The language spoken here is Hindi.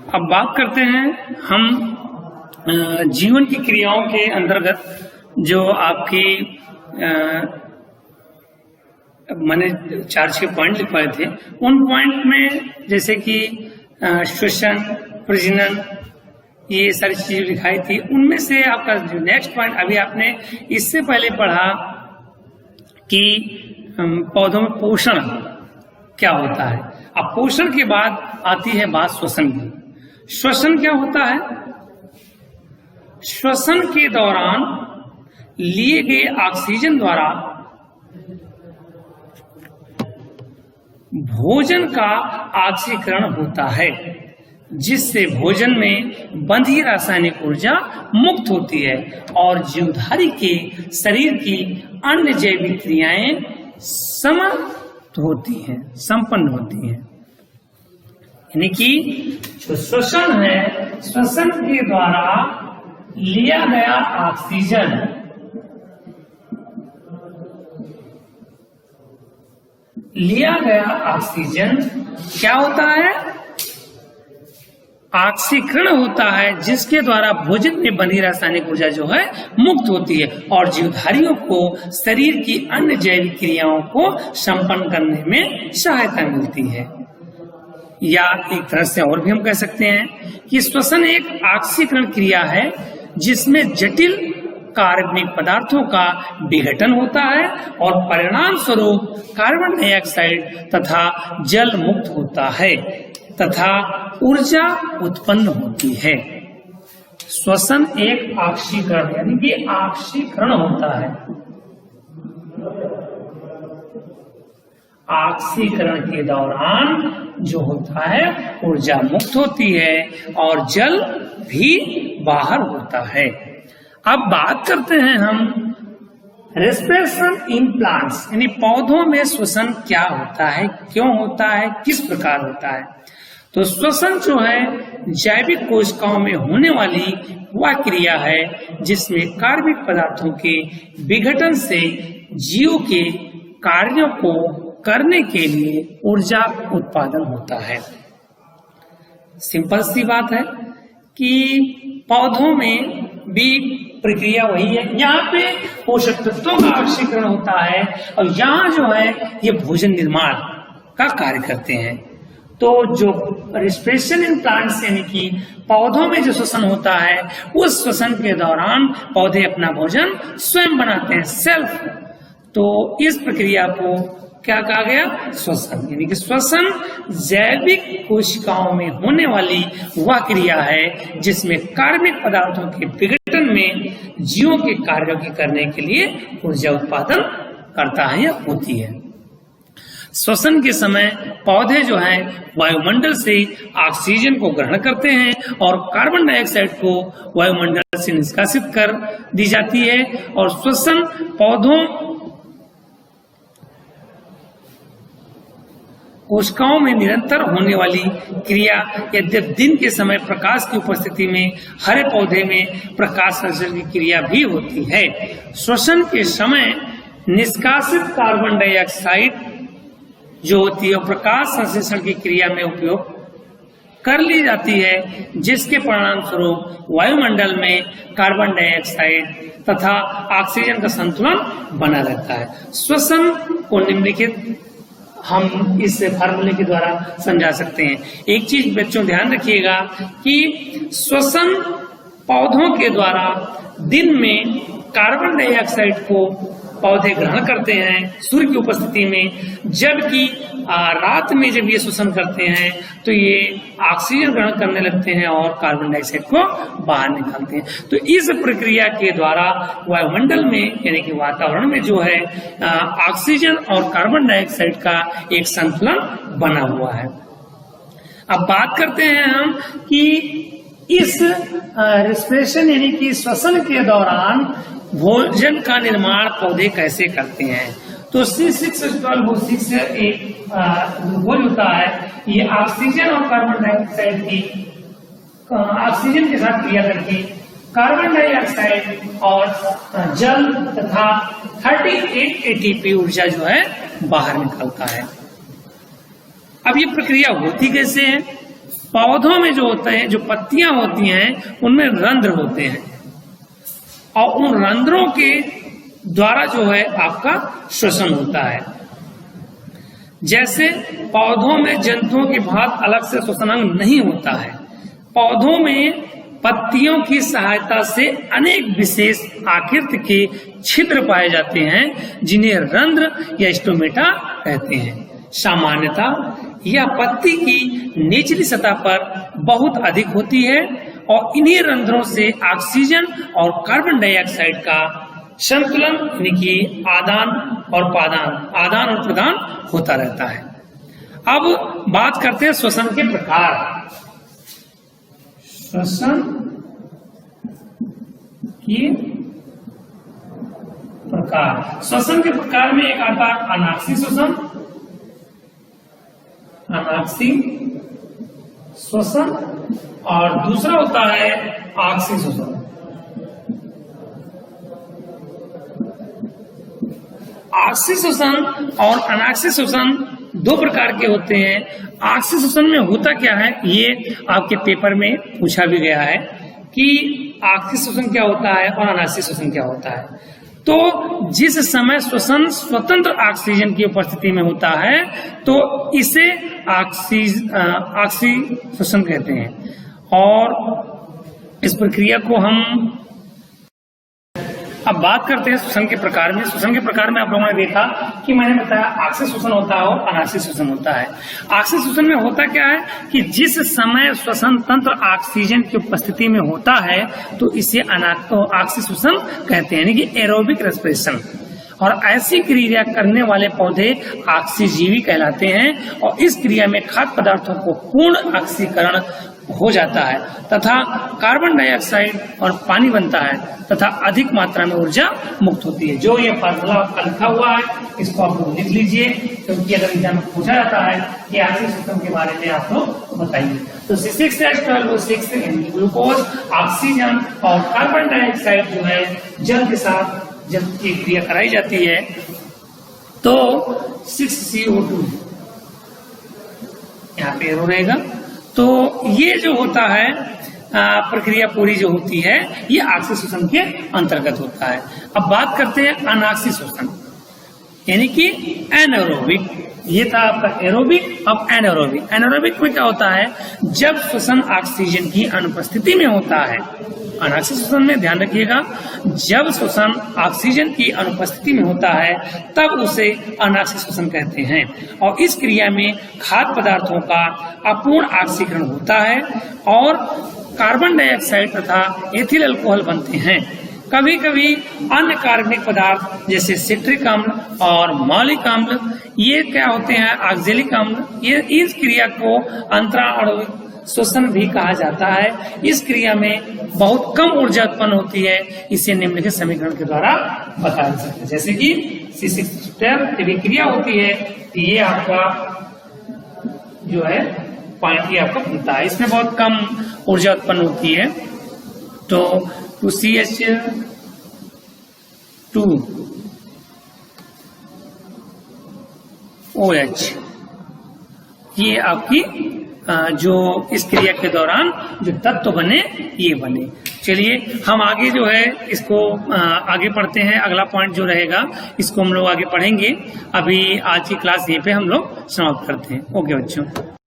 अब बात करते हैं हम जीवन की क्रियाओं के अंतर्गत जो आपकी मैंने 4-6 पॉइंट लिखवाए थे, उन पॉइंट में जैसे कि श्वसन, प्रजनन, ये सारी चीजें लिखाई थी। उनमें से आपका जो नेक्स्ट पॉइंट अभी आपने इससे पहले पढ़ा कि पौधों में पोषण क्या होता है। अब पोषण के बाद आती है बात श्वसन की। श्वसन क्या होता है? श्वसन के दौरान लिए गए ऑक्सीजन द्वारा भोजन का ऑक्सीकरण होता है, जिससे भोजन में बंधी रासायनिक ऊर्जा मुक्त होती है और जीवधारी के शरीर की अन्य जैविक क्रियाएं संपन्न होती हैं। यानी कि जो श्वसन है, श्वसन के द्वारा लिया गया ऑक्सीजन क्या होता है? ऑक्सीकरण होता है, जिसके द्वारा भोजन में बनी रासायनिक ऊर्जा जो है मुक्त होती है और जीवधारियों को शरीर की अन्य जैविक क्रियाओं को संपन्न करने में सहायता मिलती है। या एक तरह से और भी हम कह सकते हैं कि श्वसन एक ऑक्सीकरण क्रिया है जिसमें जटिल कार्बनिक पदार्थों का विघटन होता है और परिणाम स्वरूप कार्बन डाइऑक्साइड तथा जल मुक्त होता है तथा ऊर्जा उत्पन्न होती है। श्वसन एक ऑक्सीकरण यानी कि ऑक्सीकरण होता है। ऑक्सीकरण के दौरान जो होता है ऊर्जा मुक्त होती है और जल भी बाहर होता है। अब बात करते हैं हम रेस्पिरेशन इन प्लांट्स, यानी पौधों में श्वसन क्या होता है, क्यों होता है, किस प्रकार होता है। तो श्वसन जो है जैविक कोशिकाओं में होने वाली वह क्रिया है जिसमें कार्बनिक पदार्थों के विघटन से जीव के कार्यों को करने के लिए ऊर्जा उत्पादन होता है। सिंपल सी बात है कि पौधों में भी प्रक्रिया वही है। यहाँ पे पोषक तत्वों का ऑक्सीकरण होता है और यहाँ जो है ये भोजन निर्माण का कार्य करते हैं। तो जो रेस्पिरेशन इन प्लांट्स यानी कि पौधों में जो श्वसन होता है, उस श्वसन के दौरान पौधे अपना भोजन स्वयं बनाते हैं, सेल्फ। तो इस प्रक्रिया को क्या कहा गया? श्वसन। यानी कि श्वसन जैविक कोशिकाओं में होने वाली वह क्रिया है जिसमें कार्बनिक पदार्थों के विघटन में जीवों के कार्यों के करने के लिए ऊर्जा उत्पादन करता है या होती है। श्वसन के समय पौधे जो है वायुमंडल से ऑक्सीजन को ग्रहण करते हैं और कार्बन डाइऑक्साइड को वायुमंडल से निष्कासित कर दी जाती है। और श्वसन पौधों कोशिकाओं में निरंतर होने वाली क्रिया, यद्यपि दिन के समय प्रकाश की उपस्थिति में हरे पौधे में प्रकाश संश्लेषण की क्रिया भी होती है। श्वसन के समय निष्कासित कार्बन डाइऑक्साइड जो होती है प्रकाश संश्लेषण की क्रिया में उपयोग कर ली जाती है, जिसके परिणाम स्वरूप वायुमंडल में कार्बन डाइऑक्साइड तथा ऑक्सीजन का संतुलन बना रहता है। श्वसन को निम्नलिखित हम इस फार्मूले के द्वारा समझा सकते हैं। एक चीज बच्चों ध्यान रखिएगा कि श्वसन पौधों के द्वारा दिन में कार्बन डाइऑक्साइड को पौधे ग्रहण करते हैं सूर्य की उपस्थिति में, जबकि रात में जब ये श्वसन करते हैं तो ये ऑक्सीजन ग्रहण करने लगते हैं और कार्बन डाइऑक्साइड को बाहर निकालते हैं। तो इस प्रक्रिया के द्वारा वायुमंडल में यानी कि वातावरण में जो है ऑक्सीजन और कार्बन डाइऑक्साइड का एक संतुलन बना हुआ है। अब बात करते हैं हम कि इस रेस्पिरेशन यानी कि श्वसन के दौरान भोजन का निर्माण पौधे कैसे करते हैं। तो C6H12O6 एक ग्लूकोज होता है, ये ऑक्सीजन और कार्बन डाइऑक्साइड की ऑक्सीजन के साथ क्रिया करके कार्बन डाइऑक्साइड और जल तथा 38 ATP ऊर्जा जो है बाहर निकलता है। अब ये प्रक्रिया होती कैसे है? पौधों में जो होते हैं, जो पत्तियां होती हैं, उनमें रंध्र होते हैं और उन रंध्रों के द्वारा जो है आपका श्वसन होता है। जैसे पौधों में जंतुओं की भांति अलग से श्वसन अंग नहीं होता है। पौधों में पत्तियों की सहायता से अनेक विशेष आकृति के छिद्र पाए जाते हैं जिन्हें रंध्र या स्टोमेटा कहते हैं। सामान्यतः यह पत्ती की निचली सतह पर बहुत अधिक होती है और इन्हीं रंध्रों से ऑक्सीजन और कार्बन डाइऑक्साइड का संतुलन यानी कि आदान और प्रदान होता रहता है। अब बात करते हैं श्वसन के प्रकार। श्वसन के प्रकार, श्वसन के प्रकार में एक आता है अनाक्षी श्वसन, अनाक्षी श्वसन, और दूसरा होता है आक्षी श्वसन। आक्षी श्वसन और अनाक्षी श्वसन दो प्रकार के होते हैं। आक्षी श्वसन में होता क्या है, ये आपके पेपर में पूछा भी गया है कि आक्षी श्वसन क्या होता है और अनाक्षी श्वसन क्या होता है। तो जिस समय श्वसन स्वतंत्र ऑक्सीजन की उपस्थिति में होता है तो इसे आक्षी श्वसन कहते हैं। और इस प्रक्रिया को हम अब बात करते हैं श्वसन के प्रकार में। श्वसन के प्रकार में आप लोगों ने देखा कि मैंने बताया आक्षी श्वसन होता है और अनाक्षी श्वसन होता है। आक्षी श्वसन में होता क्या है कि जिस समय श्वसन तंत्र ऑक्सीजन की उपस्थिति में होता है तो इसे आक्षी श्वसन कहते हैं, यानी कि एरोबिक रेस्पिरेशन। और ऐसी क्रिया करने वाले पौधे ऑक्सीजीवी कहलाते हैं और इस क्रिया में खाद्य पदार्थों को पूर्ण ऑक्सीकरण हो जाता है तथा कार्बन डाइऑक्साइड और पानी बनता है तथा अधिक मात्रा में ऊर्जा मुक्त होती है। जो ये फार्मूला आपका लिखा हुआ है इसको आप लोग लिख लीजिए, क्योंकि अगर एग्जाम में पूछा जाता है कि आक्षी श्वसन के बारे में आप लोग बताइए। तो C6H12O6 ग्लूकोज, ऑक्सीजन और कार्बन डाइऑक्साइड जो है जल के साथ जब ये क्रिया कराई जाती है तो 6CO2 यहाँ पे एरो रहेगा। तो ये जो होता है प्रक्रिया पूरी जो होती है ये आक्षी श्वसन के अंतर्गत होता है। अब बात करते हैं अनाक्षी श्वसन यानी कि एनारोबिक। ये था आपका एरोबिक, अब एनारोबिक। एनारोबिक में क्या होता है, जब श्वसन ऑक्सीजन की अनुपस्थिति में होता है। अनाक्षी श्वसन में ध्यान रखिएगा, जब श्वसन ऑक्सीजन की अनुपस्थिति में होता है तब उसे अनाक्षी श्वसन कहते हैं और इस क्रिया में खाद्य पदार्थों का अपूर्ण ऑक्सीकरण होता है और कार्बन डाइऑक्साइड तथा एथिल अल्कोहल बनते हैं। कभी कभी अन्य कार्बनिक पदार्थ जैसे सिट्रिक अम्ल और मौलिक अम्ल ये क्या होते हैं, ऑक्जेलिक अम्ल, ये इस क्रिया को अंतरा आणविक श्वसन भी कहा जाता है। इस क्रिया में बहुत कम ऊर्जा उत्पन्न होती है, इसे निम्नलिखित समीकरण के द्वारा बताया जा सकता है। जैसे कि C6H12 क्रिया होती है ये आपका जो है पॉइंट ये आपका बनता है, इसमें बहुत कम ऊर्जा उत्पन्न होती है। तो 2CH2OH ये आपकी जो इस क्रिया के दौरान जो तत्व बने ये बने। चलिए हम आगे जो है इसको आगे पढ़ते हैं। अगला पॉइंट जो रहेगा इसको हम लोग आगे पढ़ेंगे। अभी आज की क्लास यहीं पे हम लोग समाप्त करते हैं। ओके बच्चों।